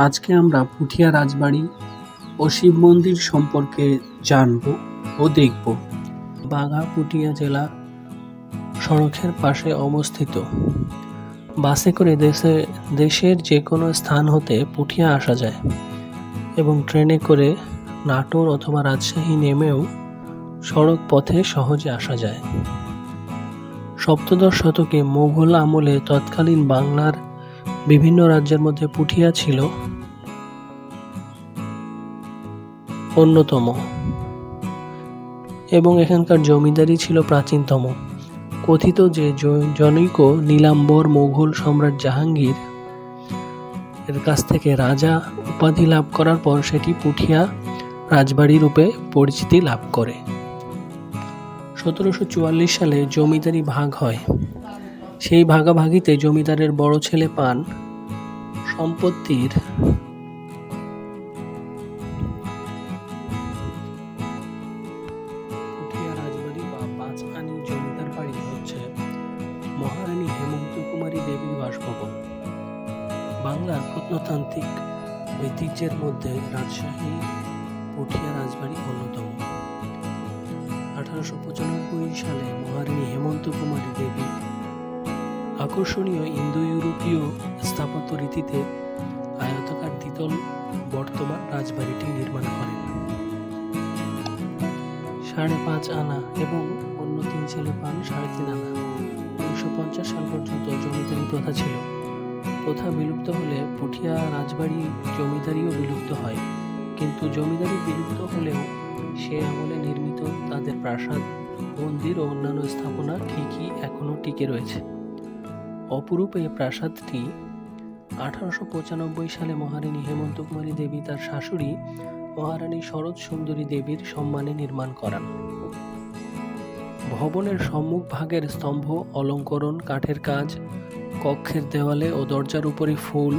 আজকে আমরা পুঠিয়া রাজবাড়ি ও শিব মন্দির সম্পর্কে জানব ও দেখব। বাঘা পুঠিয়া জেলা সড়কের পাশে অবস্থিত। বাসে করে দেশের যে কোনো স্থান হতে পুঠিয়া আসা যায় এবং ট্রেনে করে নাটোর অথবা রাজশাহী নেমেও সড়ক পথে সহজে আসা যায়। সপ্তদশ শতকে মোগল আমলে তৎকালীন বাংলার বিভিন্ন রাজ্যের মধ্যে পুঠিয়া ছিল অন্যতম এবং এখানকার জমিদারি ছিল প্রাচীনতম। কথিত যে জনৈক নীলাম্বর মোগল সম্রাট জাহাঙ্গীর এর কাছ থেকে রাজা উপাধি লাভ করার পর সেটি পুঠিয়া রাজবাড়ি রূপে পরিচিতি লাভ করে। 1744 সালে জমিদারি ভাগ হয়। সেই ভাগাভাগিতে জমিদারের বড় ছেলে পান সম্পত্তির পুঠিয়া রাজবাড়ি বা পাঁচ আনি জমিদার বাড়ি হচ্ছে মহারানী হেমন্ত কুমারী দেবীর বাসভবন। বাংলার প্রত্নতান্ত্রিক ঐতিহ্যের মধ্যে রাজশাহী পুঠিয়া রাজবাড়ি অন্যতম। 1895 সালে মহারানী হেমন্ত কুমারী দেবী আকর্ষণীয় ইন্দো ইউরোপীয় স্থাপত্য রীতিতে আয়তাকার দ্বিতল বর্তমান রাজবাড়িটি নির্মাণ করেন। 5.5 আনা এবং অন্য 3 ছেলে পান 3.5 আনা। 1950 সাল পর্যন্ত জমিদারি প্রথা ছিল। প্রথা বিলুপ্ত হলে পুঠিয়া রাজবাড়ি জমিদারিও বিলুপ্ত হয়, কিন্তু জমিদারি বিলুপ্ত হলেও সে আমলে নির্মিত তাদের প্রাসাদ, মন্দির ও অন্যান্য স্থাপনা ঠিকই এখনো টিকে রয়েছে। অপরূপ এই প্রাসাদটি 1895 সালে মহারানী হেমন্ত কুমারী দেবী তার শাশুড়ি মহারানী শরৎ সুন্দরী দেবীর সম্মানে নির্মাণ করান। ভবনের সম্মুখ ভাগের স্তম্ভ অলঙ্করণ, কাঠের কাজ, কক্ষের দেওয়ালে ও দরজার উপরে ফুল